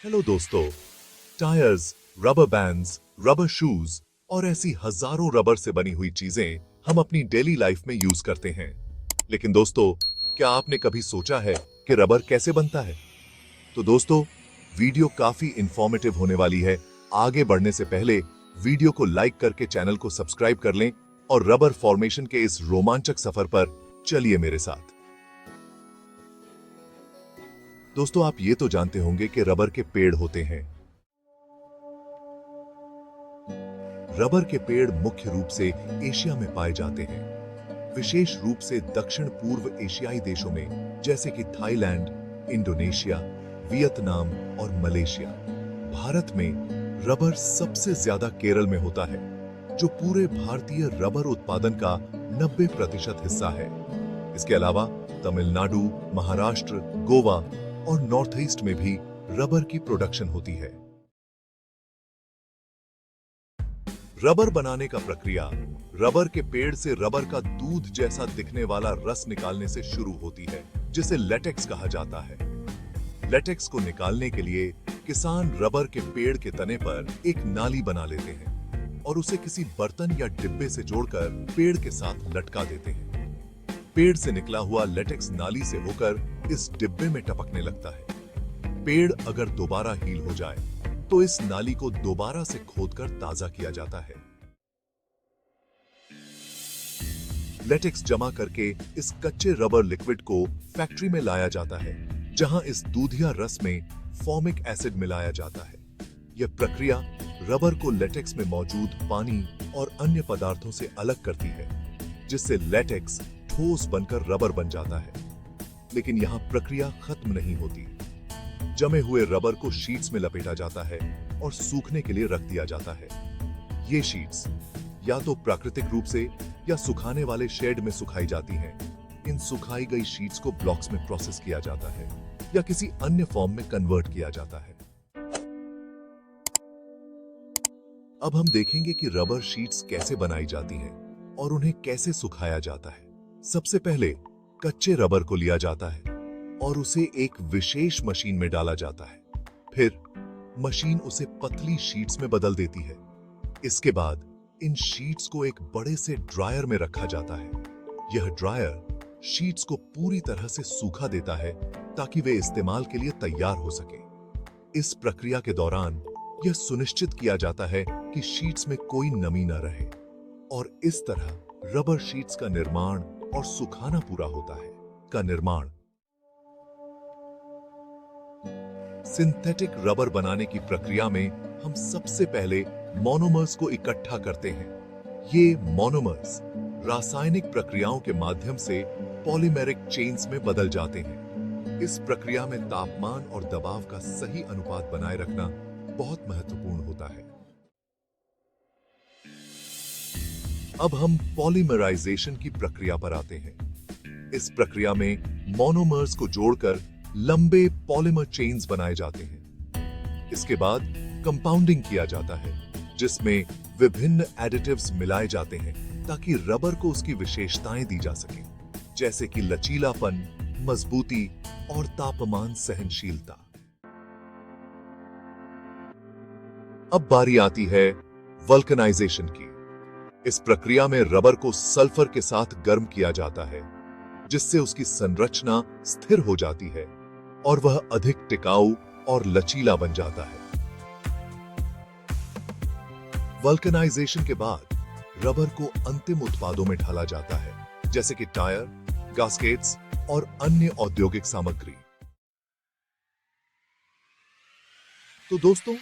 Hello दोस्तों, tyres, rubber bands, rubber shoes और ऐसी हजारों रबर से बनी हुई चीजें हम अपनी डेली लाइफ में यूज करते हैं। लेकिन दोस्तों, क्या आपने कभी सोचा है कि रबर कैसे बनता है? तो दोस्तों, वीडियो काफी इंफॉर्मेटिव होने वाली है। आगे बढ़ने से पहले वीडियो को लाइक करके चैनल को सब्सक्राइब कर लें और रबर फॉर्मेशन के इस रोमांचक सफर पर चलिए मेरे साथ। दोस्तों, आप ये तो जानते होंगे कि रबर के पेड़ होते हैं। रबर के पेड़ मुख्य रूप से एशिया में पाए जाते हैं, विशेष रूप से दक्षिण पूर्व एशियाई देशों में जैसे कि थाईलैंड, इंडोनेशिया, वियतनाम और मलेशिया। भारत में रबर सबसे ज्यादा केरल में होता है, जो पूरे भारतीय रबर उत्पादन का 90% हिस्सा है। इसके अलावा तमिलनाडु, महाराष्ट्र, गोवा और नॉर्थ ईस्ट में भी रबर की प्रोडक्शन होती है। रबर बनाने का प्रक्रिया रबर के पेड़ से रबर का दूध जैसा दिखने वाला रस निकालने से शुरू होती है, जिसे लेटेक्स कहा जाता है। लेटेक्स को निकालने के लिए किसान रबर के पेड़ के तने पर एक नाली बना लेते हैं और उसे किसी बर्तन या डिब्बे से जोड़कर पेड़ के साथ लटका देते हैं। पेड़ से निकला हुआ लेटेक्स नाली से होकर इस डिब्बे में टपकने लगता है। पेड़ अगर दोबारा हील हो जाए तो इस नाली को दोबारा से खोदकर ताजा किया जाता है। लेटेक्स जमा करके इस कच्चे रबर लिक्विड को फैक्ट्री में लाया जाता है, जहां इस दूधिया रस में फॉर्मिक एसिड मिलाया जाता है। यह प्रक्रिया रबर को लेटेक्स में मौजूद पानी और अन्य पदार्थों से अलग करती है, जिससे लेटेक्स ठोस बनकर रबर बन जाता है। लेकिन यहां प्रक्रिया खत्म नहीं होती। जमे हुए रबर को शीट्स में लपेटा जाता है और सूखने के लिए रख दिया जाता है। ये शीट्स या तो प्राकृतिक रूप से या सुखाने वाले शेड में सुखाई जाती हैं। इन सुखाई गई शीट्स को ब्लॉक्स में प्रोसेस किया जाता है या किसी अन्य फॉर्म में कन्वर्ट किया जाता है। अब हम देखेंगे कि रबर शीट्स कैसे बनाई जाती हैं और उन्हें कैसे सुखाया जाता है। सबसे पहले कच्चे रबर को लिया जाता है और उसे एक विशेष मशीन में डाला जाता है। फिर मशीन उसे पतली शीट्स में बदल देती है। इसके बाद इन शीट्स को एक बड़े से ड्रायर में रखा जाता है। यह ड्रायर शीट्स को पूरी तरह से सूखा देता है ताकि वे इस्तेमाल के लिए तैयार हो सके। इस प्रक्रिया के दौरान यह सुनिश्चित किया जाता है कि शीट्स में कोई नमी न रहे और इस तरह रबर शीट्स का निर्माण और सुखाना पूरा होता है। सिंथेटिक रबर बनाने की प्रक्रिया में हम सबसे पहले मोनोमर्स को इकट्ठा करते हैं। ये मोनोमर्स रासायनिक प्रक्रियाओं के माध्यम से पॉलीमेरिक चेन्स में बदल जाते हैं। इस प्रक्रिया में तापमान और दबाव का सही अनुपात बनाए रखना बहुत महत्वपूर्ण होता है। अब हम पॉलीमराइजेशन की प्रक्रिया पर आते हैं। इस प्रक्रिया में मोनोमर्स को जोड़कर लंबे पॉलीमर चेन्स बनाए जाते हैं। इसके बाद कंपाउंडिंग किया जाता है, जिसमें विभिन्न एडिटिव्स मिलाए जाते हैं ताकि रबर को उसकी विशेषताएं दी जा सके, जैसे कि लचीलापन, मजबूती और तापमान सहनशीलता। अब बारी आती है वल्कनाइजेशन की। इस प्रक्रिया में रबर को सल्फर के साथ गर्म किया जाता है, जिससे उसकी संरचना स्थिर हो जाती है और वह अधिक टिकाऊ और लचीला बन जाता है। वल्कनाइजेशन के बाद रबर को अंतिम उत्पादों में ढाला जाता है, जैसे कि टायर, गास्केट्स और अन्य औद्योगिक सामग्री। तो दोस्तों,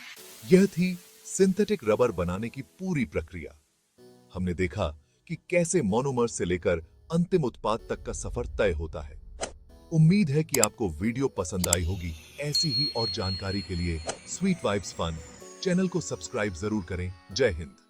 यह थी सिंथेटिक रबर बनाने की पूरी प्रक्रिया। हमने देखा कि कैसे मोनोमर से लेकर अंतिम उत्पाद तक का सफर तय होता है। उम्मीद है कि आपको वीडियो पसंद आई होगी। ऐसी ही और जानकारी के लिए स्वीट वाइब्स फन चैनल को सब्सक्राइब जरूर करें। जय हिंद।